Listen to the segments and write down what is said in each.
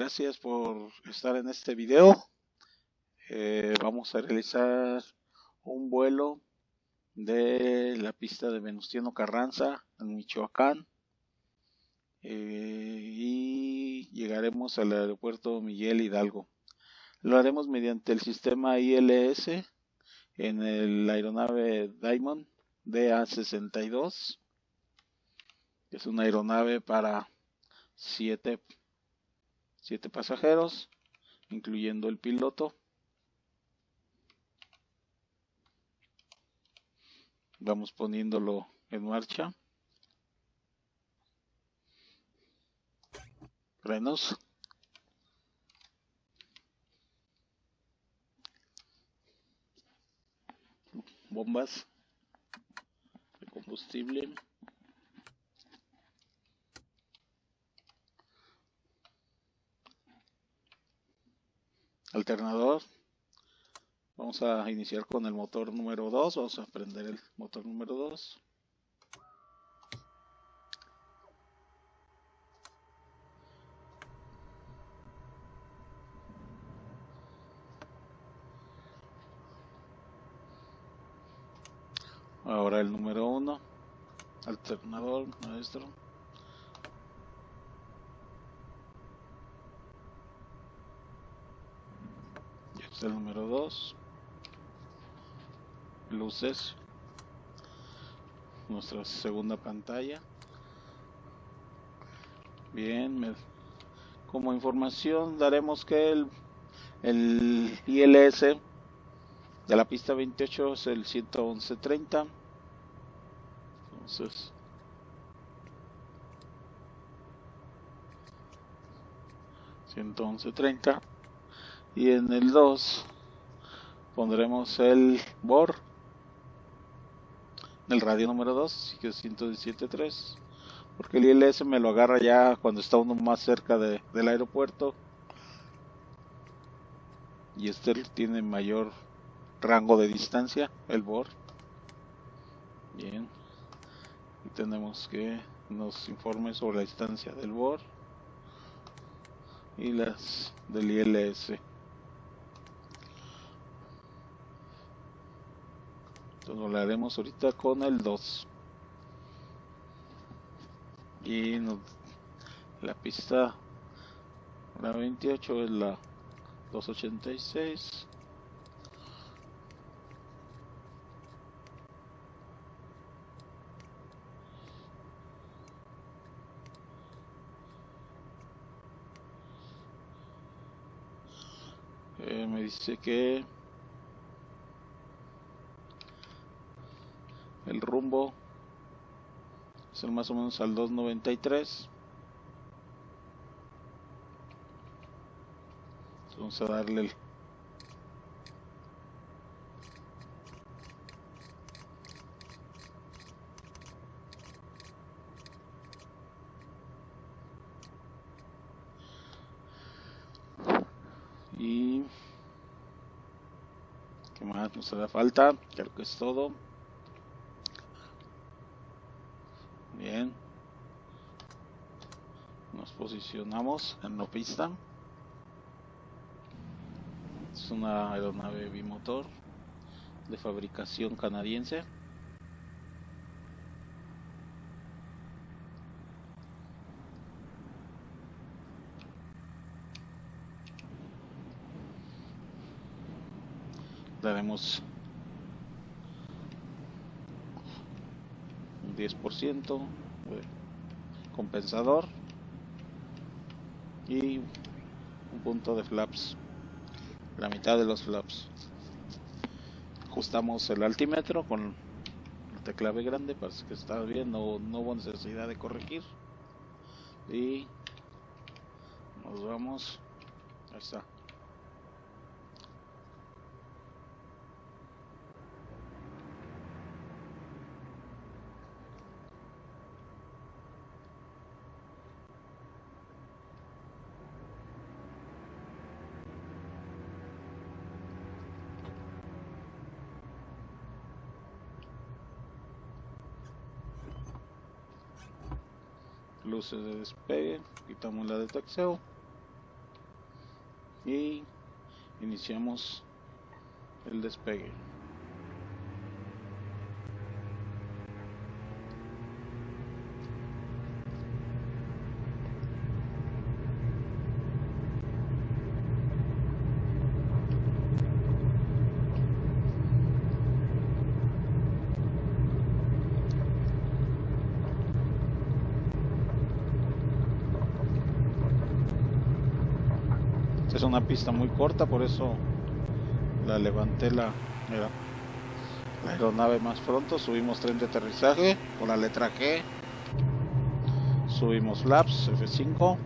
gracias por estar en este video. Vamos a realizar un vuelo de la pista de Venustiano Carranza en Michoacán y llegaremos al aeropuerto Miguel Hidalgo. Lo haremos mediante el sistema ILS en la aeronave Diamond DA-62. Es una aeronave para 7 pasajeros, incluyendo el piloto. Vamos poniéndolo en marcha. Frenos. Bombas de combustible. Alternador. Vamos a iniciar con el motor número 2. Vamos a prender el motor número 2. Ahora el número 1. Alternador, maestro. Y este es el número 2. Luces. Nuestra segunda pantalla. Bien, como información daremos que el ILS de la pista 28 es el 111.30. Entonces, $111.30. Y en el 2 pondremos el BOR. En el radio número 2, que es 117.3. Porque el ILS me lo agarra ya cuando está uno más cerca del aeropuerto. Y este tiene mayor rango de distancia, el BOR. Bien. Y tenemos que nos informe sobre la distancia del BOR y las del ILS. Entonces lo haremos ahorita con el 2. Y la pista, la 28 es la 286. Me dice que el rumbo es más o menos al 293. Vamos a darle el y ¿qué más nos hará falta? Creo que es todo. Bien, nos posicionamos en la pista. Es una aeronave bimotor de fabricación canadiense. Daremos un 10% de compensador y un punto de flaps, la mitad de los flaps. Ajustamos el altímetro con el teclave grande, parece que está bien, no hubo necesidad de corregir. Y nos vamos. Ahí está. Luces de despegue, quitamos la de taxeo. y iniciamos el despegue. Es una pista muy corta, por eso la levanté la aeronave más pronto. Subimos tren de aterrizaje con la letra G, subimos flaps F5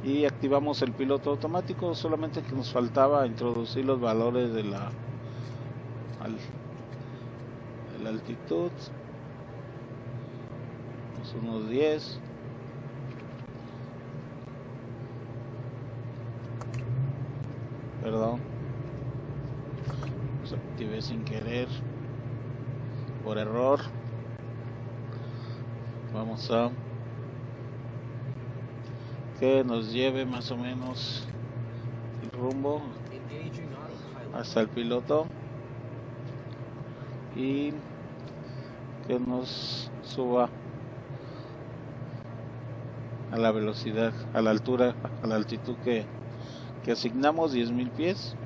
y activamos el piloto automático. Solamente que nos faltaba introducir los valores de la altitud, unos 10. Perdón, los activé sin querer, por error. Vamos a que nos lleve más o menos el rumbo hasta el piloto y que nos suba a la velocidad, a la altura, a la altitud que asignamos, 10,000 pies.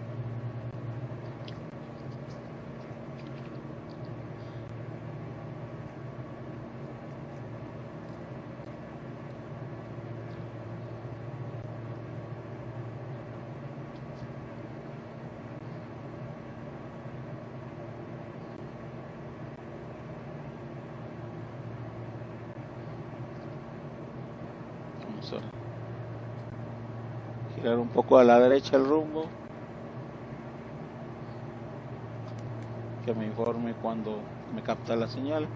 Vamos a girar un poco a la derecha el rumbo, que me informe cuando me capta la señal.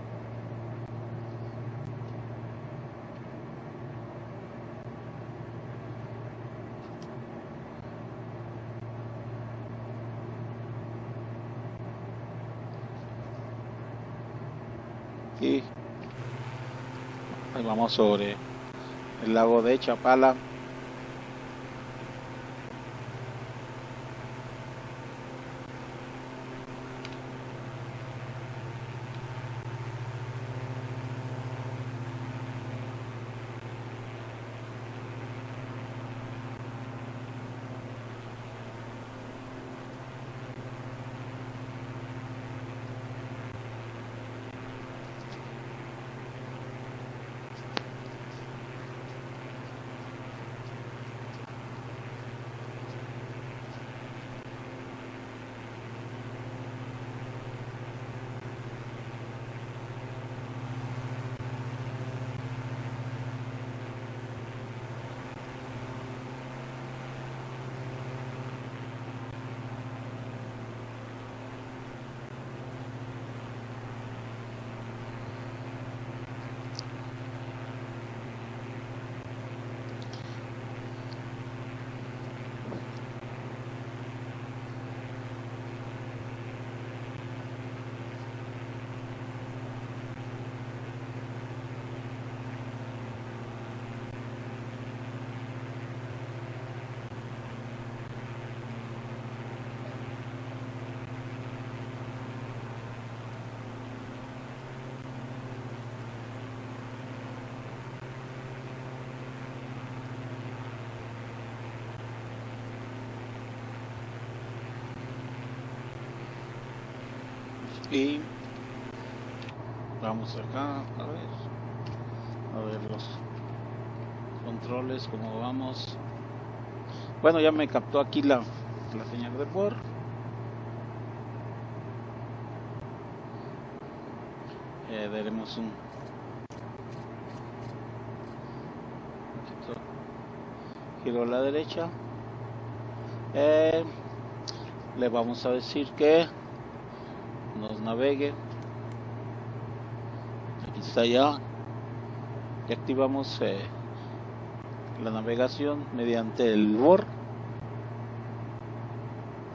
Y ahí vamos sobre el lago de Chapala. Y vamos acá a ver los controles, cómo vamos. Bueno, ya me captó aquí la señal de por. Daremos un poquito giro a la derecha. Le vamos a decir que nos navegue. Aquí está ya. Y activamos la navegación mediante el BOR,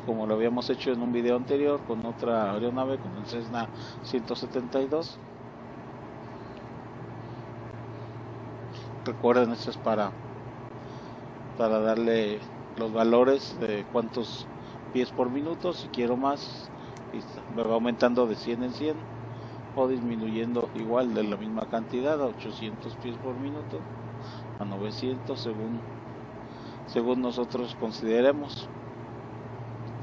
como lo habíamos hecho en un video anterior con otra aeronave, con el Cessna 172. Recuerden, esto es para para darle los valores de cuántos pies por minuto. Si quiero más, me va aumentando de 100 en 100 o disminuyendo igual de la misma cantidad a 800 pies por minuto, a 900 según nosotros consideremos.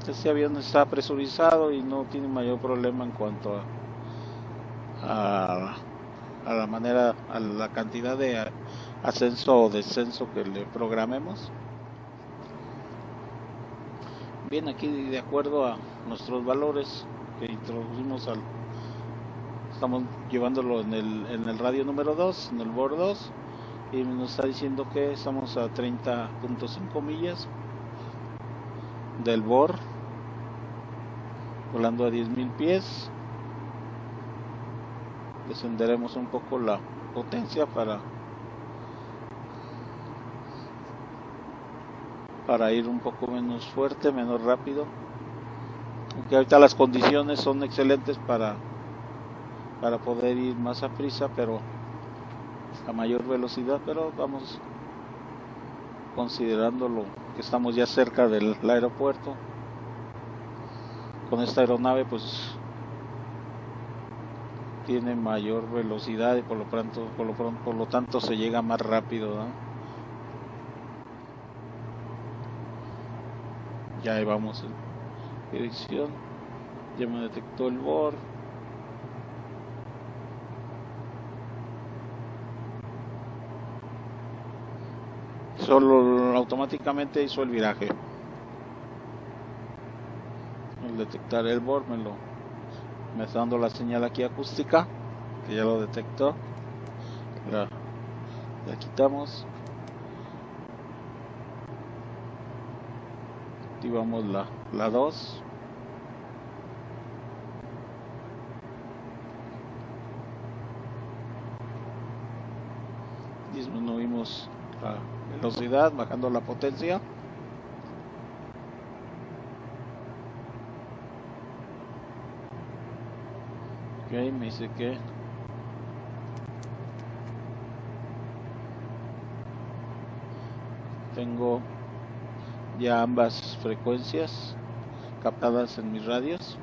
Este avión está presurizado y no tiene mayor problema en cuanto a la manera, a la cantidad de ascenso o descenso que le programemos. Bien, aquí de acuerdo a nuestros valores que introducimos estamos llevándolo en el radio número 2, en el BOR 2, y nos está diciendo que estamos a 30.5 millas del BOR, volando a 10.000 pies. Descenderemos un poco la potencia para ir un poco menos fuerte, menos rápido, aunque ahorita las condiciones son excelentes para poder ir más a prisa, pero a mayor velocidad. Pero vamos considerando que estamos ya cerca del aeropuerto. Con esta aeronave pues tiene mayor velocidad y por lo tanto se llega más rápido, ¿no? Ya ahí vamos en dirección. Ya me detectó el BOR. Solo automáticamente hizo el viraje. Al detectar el BOR me está dando la señal aquí acústica, que ya lo detectó. La quitamos. Activamos la 2. Disminuimos la velocidad bajando la potencia. Ok, me dice que tengo ya ambas frecuencias captadas en mis radios.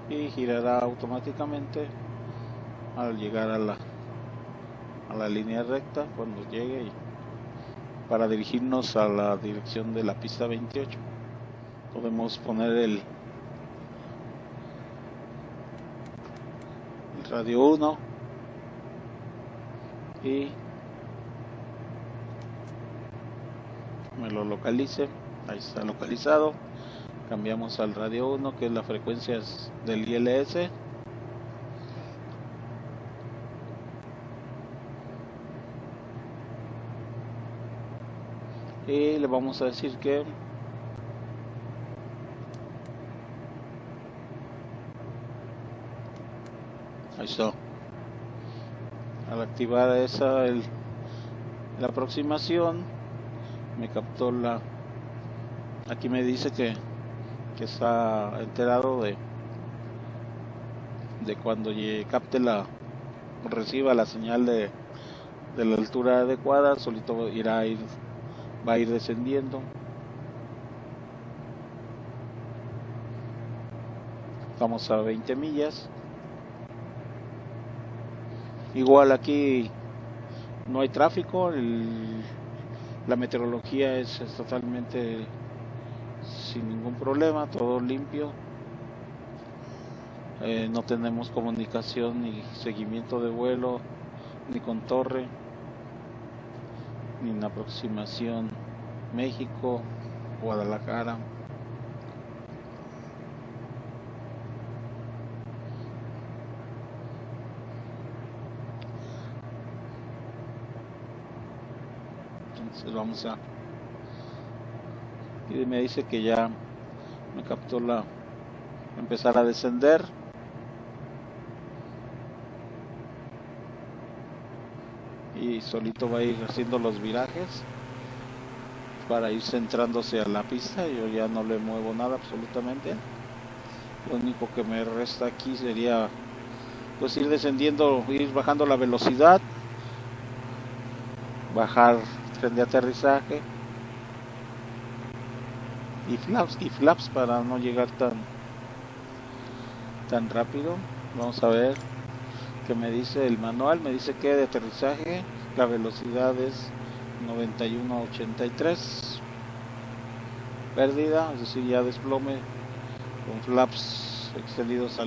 Y girará automáticamente al llegar a la línea recta cuando llegue, y para dirigirnos a la dirección de la pista 28 podemos poner el radio 1 y me lo localice. Ahí está localizado. Cambiamos al radio 1, que es la frecuencia del ILS. Y le vamos a decir que ahí está. Al activar la aproximación, me captó aquí me dice que está enterado de cuando reciba la señal de la altura adecuada, solito va a ir descendiendo. Estamos a 20 millas. Igual aquí no hay tráfico, la meteorología es totalmente sin ningún problema, todo limpio. No tenemos comunicación ni seguimiento de vuelo, ni con torre, ni en aproximación México, Guadalajara. Entonces vamos a... Y me dice que ya me captó empezar a descender. Y solito va a ir haciendo los virajes. para ir centrándose a la pista. Yo ya no le muevo nada absolutamente. Lo único que me resta aquí sería pues ir descendiendo, ir bajando la velocidad, bajar tren de aterrizaje y flaps para no llegar tan rápido. Vamos a ver qué me dice el manual. Me dice que de aterrizaje la velocidad es 91.83, pérdida, es decir, ya desplome con flaps extendidos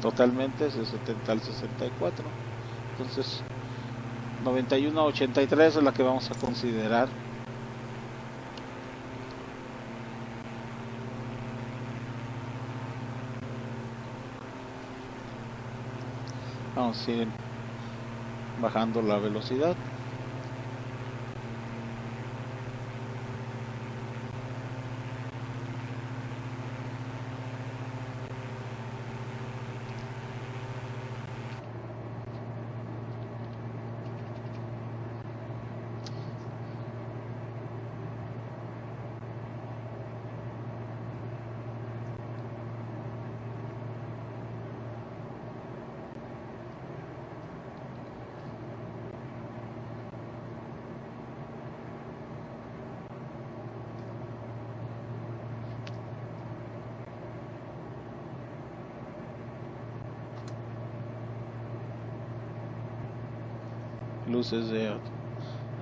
totalmente, de 70 al 64. Entonces 91.83 es la que vamos a considerar. Vamos a ir bajando la velocidad. Luces de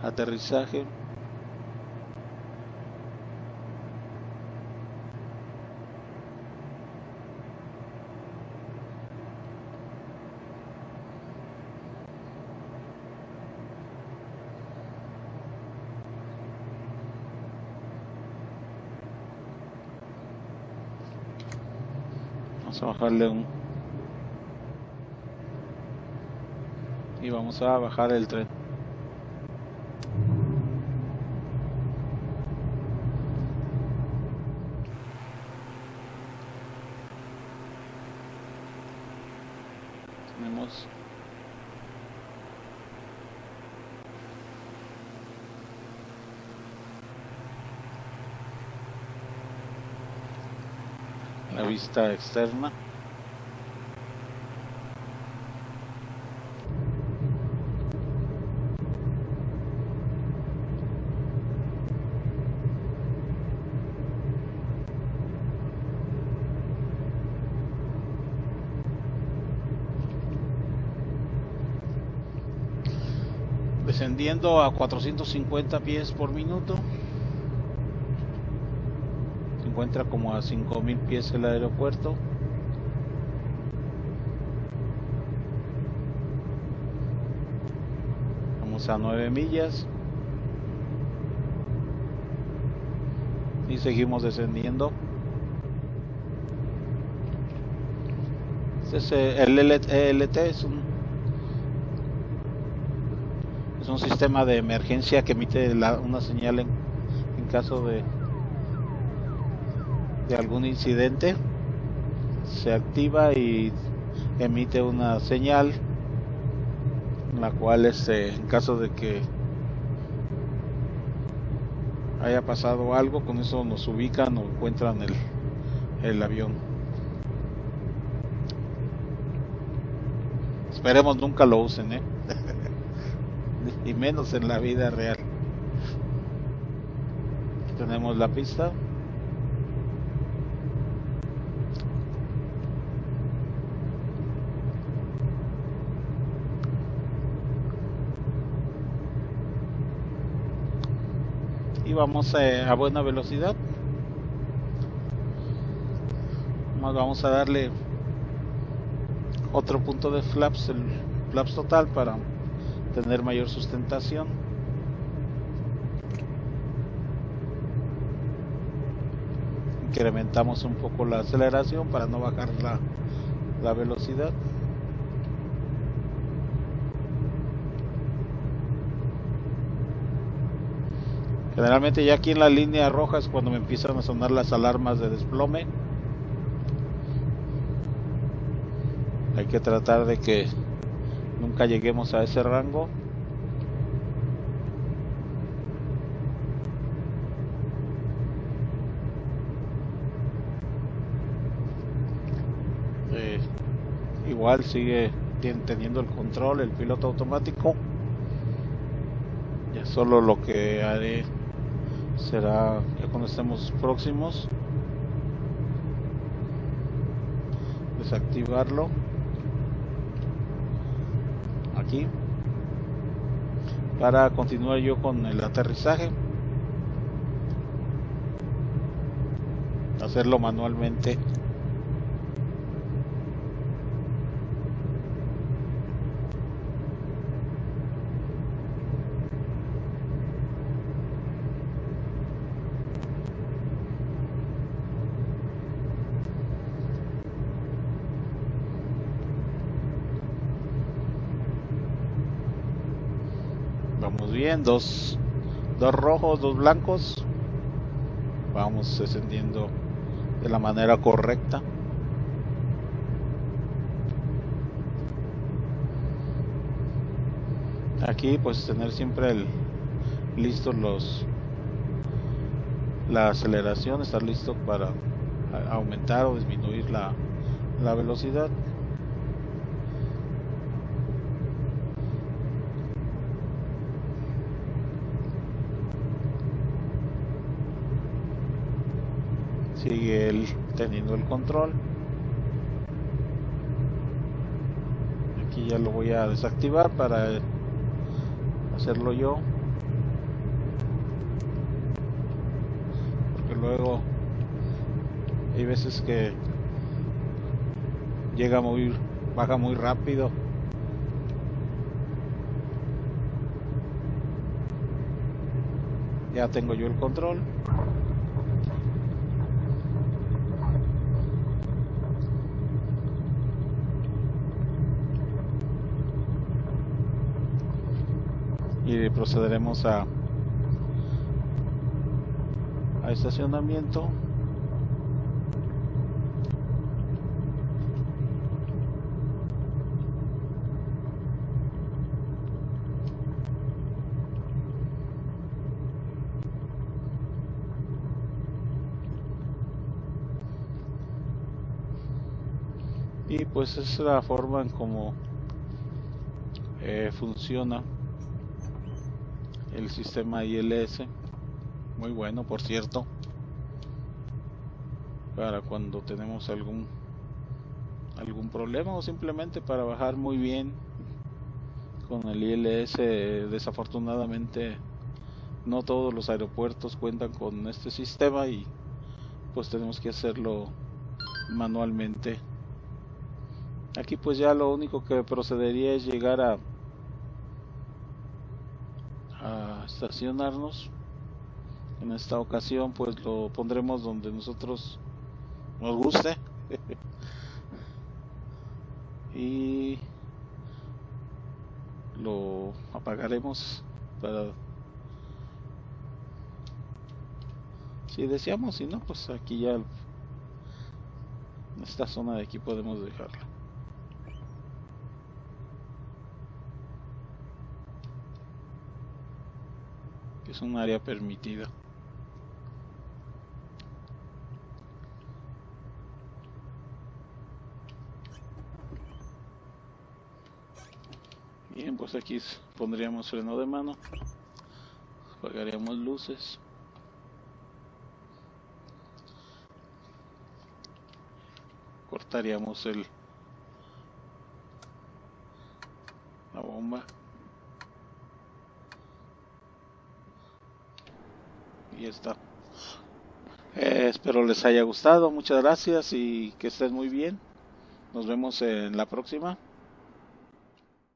aterrizaje. Vamos a bajarle y vamos a bajar el tren. Tenemos la vista externa. Descendiendo a 450 pies por minuto. Se encuentra como a 5000 pies el aeropuerto. Vamos a 9 millas. Y seguimos descendiendo. El ELT es un sistema de emergencia que emite una señal en caso de algún incidente. Se activa y emite una señal en la cual en caso de que haya pasado algo, con eso nos ubican o encuentran el avión. Esperemos nunca lo usen, y menos en la vida real. Tenemos la pista. Y vamos a buena velocidad. Vamos a darle otro punto de flaps, el flaps total, para tener mayor sustentación. Incrementamos un poco la aceleración para no bajar la velocidad. Generalmente ya aquí en la línea roja es cuando me empiezan a sonar las alarmas de desplome. Hay que tratar de que nunca lleguemos a ese rango. igual sigue teniendo el control, el piloto automático. Ya solo lo que haré será, ya cuando estemos próximos, desactivarlo aquí para continuar yo con el aterrizaje, hacerlo manualmente. Vamos bien, dos rojos, dos blancos. Vamos descendiendo de la manera correcta. Aquí pues tener siempre listos la aceleración, estar listo para aumentar o disminuir la velocidad. Sigue él teniendo el control. Aquí ya lo voy a desactivar para hacerlo yo, porque luego hay veces que baja muy rápido. Ya tengo yo el control. Y procederemos a estacionamiento. Y pues es la forma en cómo funciona el sistema ILS. Muy bueno, por cierto, para cuando tenemos algún problema o simplemente para bajar muy bien con el ILS. Desafortunadamente no todos los aeropuertos cuentan con este sistema y pues tenemos que hacerlo manualmente. Aquí pues ya lo único que procedería es llegar a estacionarnos. En esta ocasión pues lo pondremos donde nosotros nos guste y lo apagaremos para si deseamos, si no pues aquí ya en esta zona de aquí podemos dejarla. Que es un área permitida. Bien, pues aquí pondríamos freno de mano, apagaríamos luces, cortaríamos la bomba y ya está. Espero les haya gustado, muchas gracias y que estén muy bien. Nos vemos en la próxima.